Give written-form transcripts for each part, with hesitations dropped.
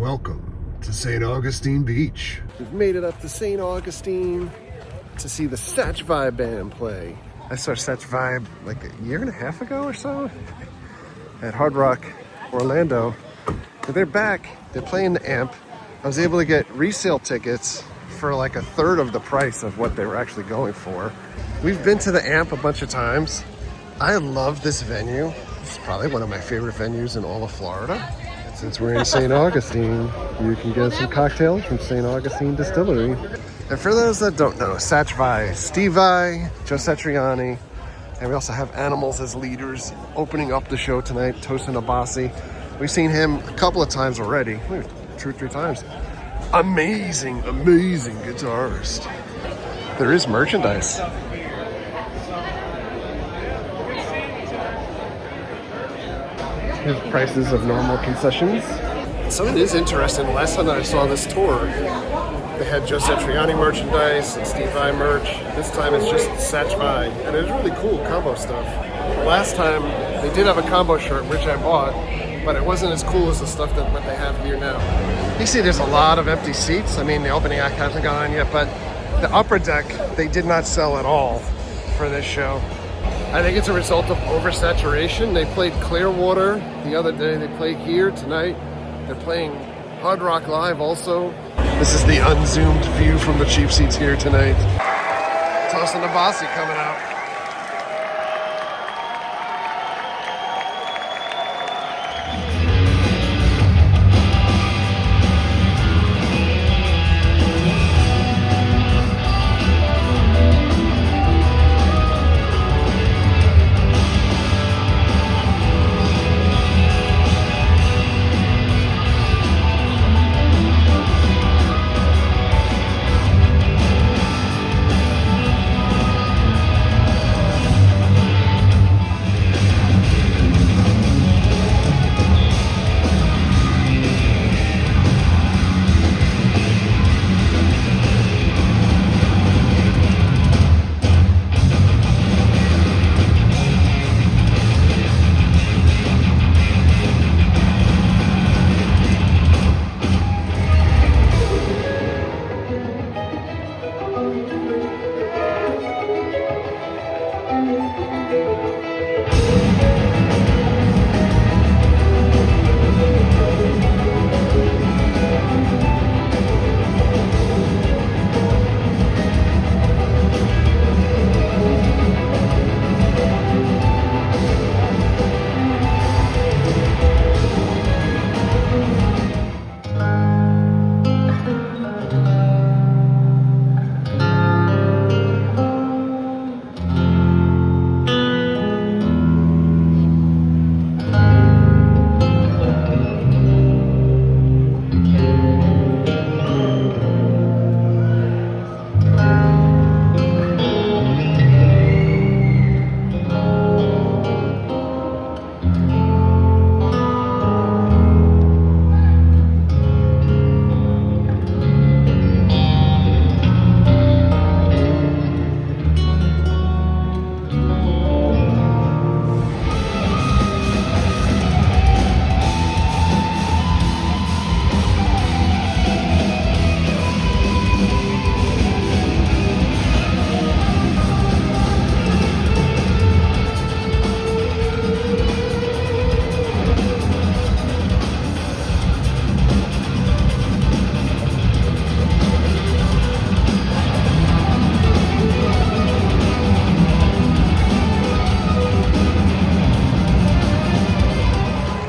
Welcome to St. Augustine Beach. We've made it up to St. Augustine to see the SatchVai band play. I saw SatchVai like a year and a half ago or so at Hard Rock, Orlando. But they're back. They're playing the amp. I was able to get resale tickets for like a third of the price of what they were actually going for. We've been to the amp a bunch of times. I love this venue. It's probably one of my favorite venues in all of Florida. Since we're in St. Augustine, you can get some cocktails from St. Augustine Distillery. And for those that don't know, SatchVai, Steve Vai, Joe Satriani, and we also have animals as leaders opening up the show tonight, Tosin Abasi. We've seen him a couple of times already, 2 or 3 times. Amazing, amazing guitarist. There is merchandise. Here's prices of normal concessions. So it is interesting. The last time that I saw this tour, they had Joe Satriani merchandise and Steve Vai merch. This time it's just SatchVai, and it was really cool combo stuff. Last time they did have a combo shirt, which I bought, but it wasn't as cool as the stuff that what they have here now. You see there's a lot of empty seats. I mean, the opening act hasn't gone on yet, but the upper deck, they did not sell at all for this show. I think it's a result of oversaturation. They played Clearwater the other day. They played here tonight. They're playing Hard Rock Live also. This is the unzoomed view from the cheap seats here tonight. Tosin Abasi coming out.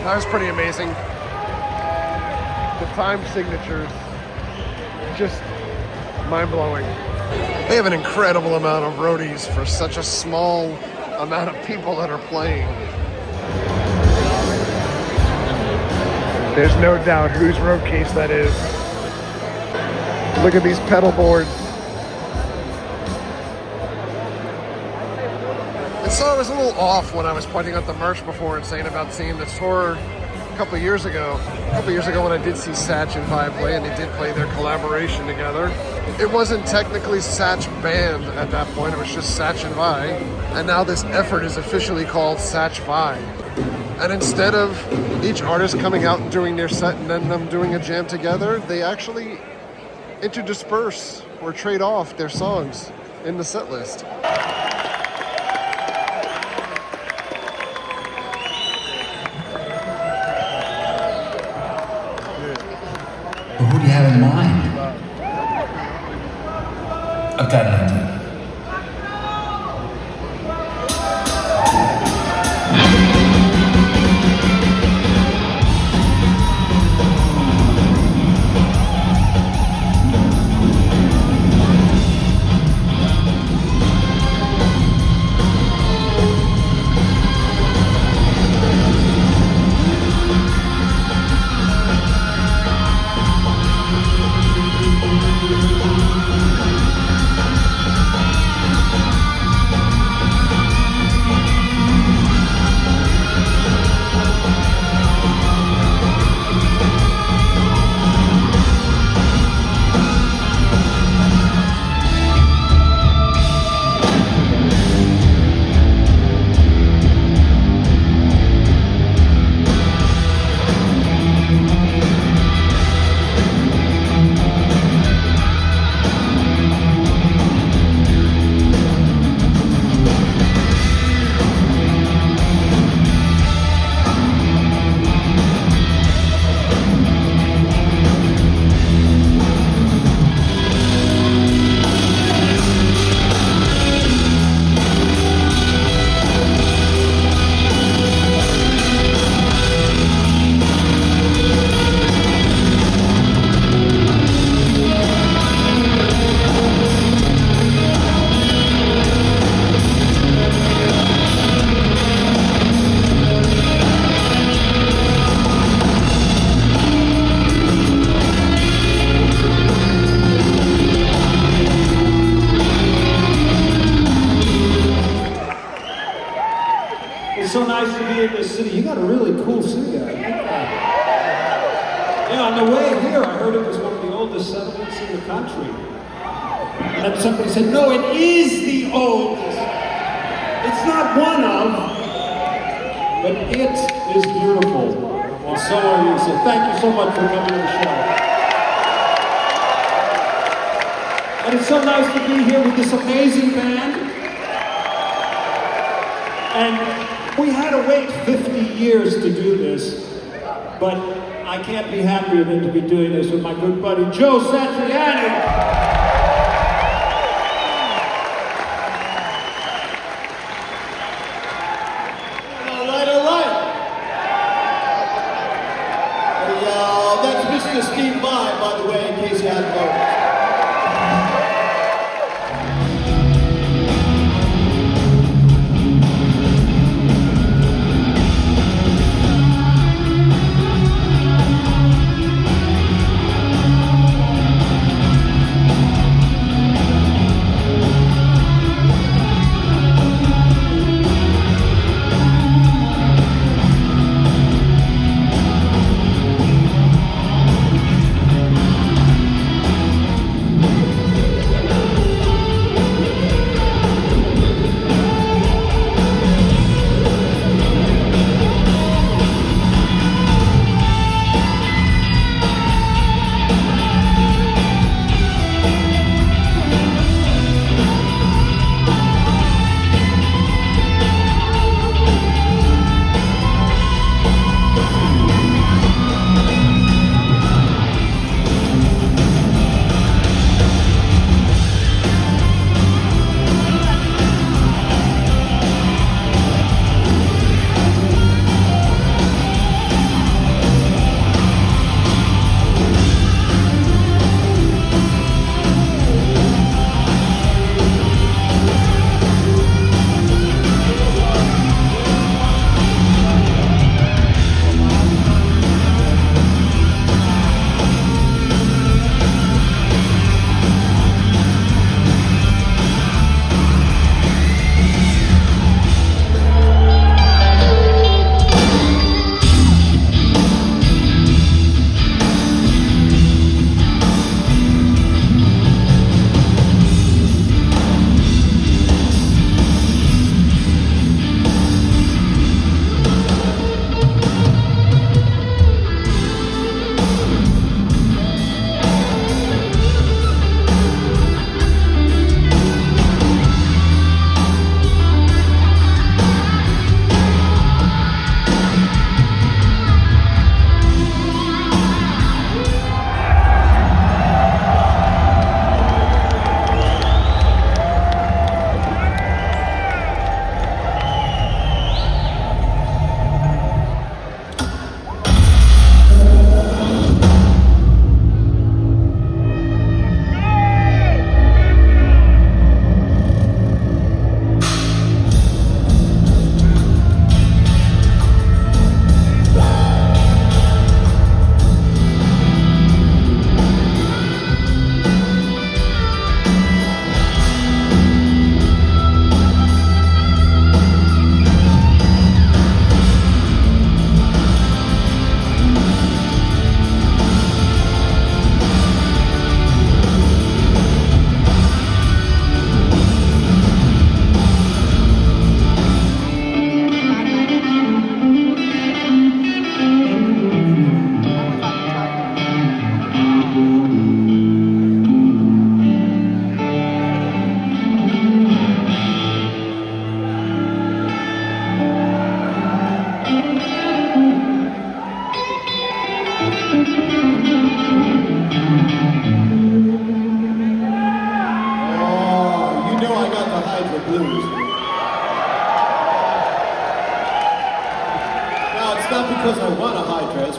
That was pretty amazing. The time signatures, just mind-blowing. They have an incredible amount of roadies for such a small amount of people that are playing. There's no doubt whose road case that is. Look at these pedal boards. And so I was a little off when I was pointing out the merch before and saying about seeing the tour a couple of years ago. A couple of years ago when I did see Satch and Vi play, and they did play their collaboration together. It wasn't technically Satch Band at that point, it was just Satch and Vi. And now this effort is officially called SatchVai. And instead of each artist coming out and doing their set and then them doing a jam together, they actually interdisperse or trade off their songs in the set list. Who do you have in mind? I've got an idea. It's so nice to be in this city. You got a really cool city. Yeah, on the way here, I heard it was one of the oldest settlements in the country. And then somebody said, no, it is the oldest. It's not one of, but it is beautiful. Well, so are you. So thank you so much for coming to the show. And it's so nice to be here with this amazing band. And we had to wait 50 years to do this, but I can't be happier than to be doing this with my good buddy Joe Satriani. All right. That's Mr. Steve Vai, by the way, in case you hadn't noticed.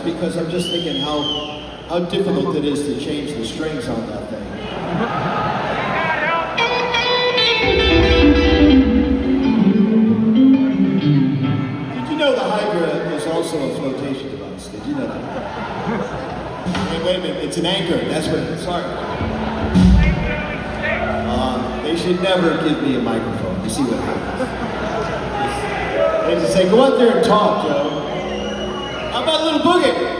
because I'm just thinking how difficult it is to change the strings on that thing. Did you know the Hydra is also a flotation device? Did you know that? Hey, wait a minute, it's an anchor. That's what, sorry. They should never give me a microphone. You see what happens. They just say, go out there and talk, Joe. How about a little boogie?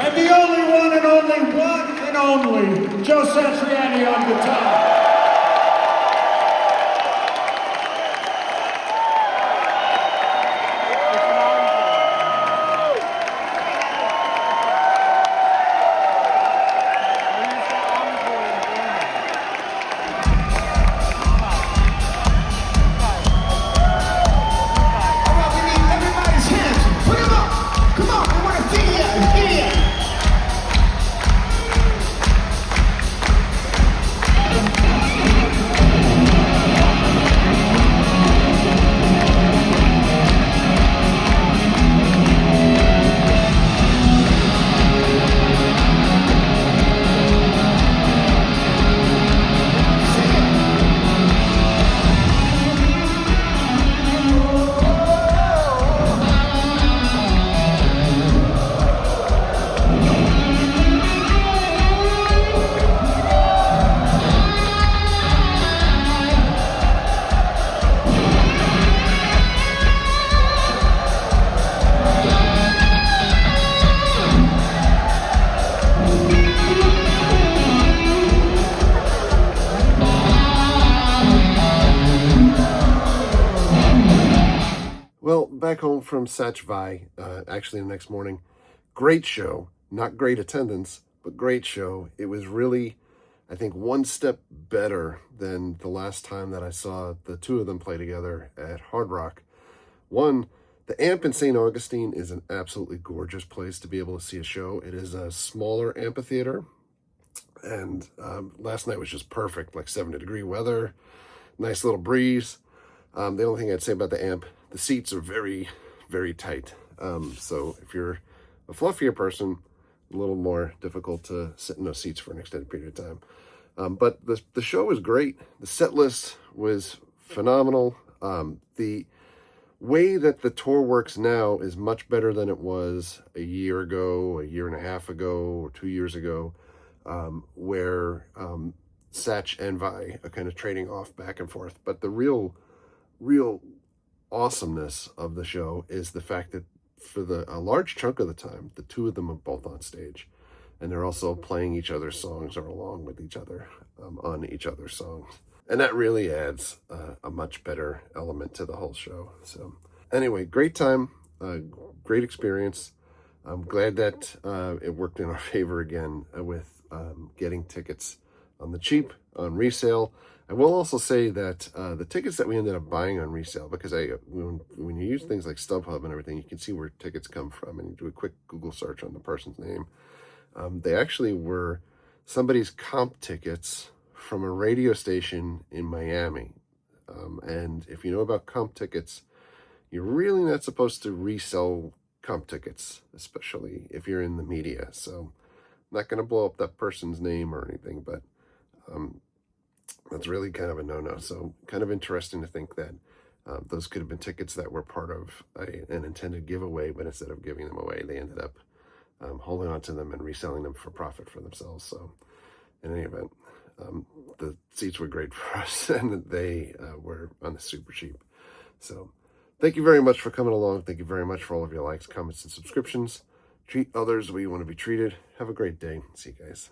And the only one and only Joe Satriani on guitar. back home from SatchVai, actually the next morning. Great show. Not great attendance, but great show. It was really, I think, one step better than the last time that I saw the two of them play together at Hard Rock. One, the amp in St. Augustine is an absolutely gorgeous place to be able to see a show. It is a smaller amphitheater, and last night was just perfect, like 70-degree weather, nice little breeze. The only thing I'd say about the amp, the seats are very, very tight. So if you're a fluffier person, a little more difficult to sit in those seats for an extended period of time. But the show was great. The set list was phenomenal. The way that the tour works now is much better than it was a year ago, a year and a half ago, or 2 years ago, where Satch and Vi are kind of trading off back and forth. But the real awesomeness of the show is the fact that for a large chunk of the time, the two of them are both on stage, and they're also playing each other's songs or along with each other on each other's songs. And that really adds a much better element to the whole show. So anyway, great time, great experience. I'm glad that it worked in our favor again with getting tickets on the cheap, on resale. I will also say that the tickets that we ended up buying on resale, because when you use things like StubHub and everything, you can see where tickets come from, and you do a quick Google search on the person's name. They actually were somebody's comp tickets from a radio station in Miami. And if you know about comp tickets, you're really not supposed to resell comp tickets, especially if you're in the media. So I'm not going to blow up that person's name or anything, but that's really kind of a no-no. So kind of interesting to think that those could have been tickets that were part of an intended giveaway, but instead of giving them away, they ended up holding on to them and reselling them for profit for themselves. So in any event, the seats were great for us, and they were on the super cheap. So thank you very much for coming along. Thank you very much for all of your likes, comments, and subscriptions. Treat others the way you want to be treated. Have a great day. See you guys.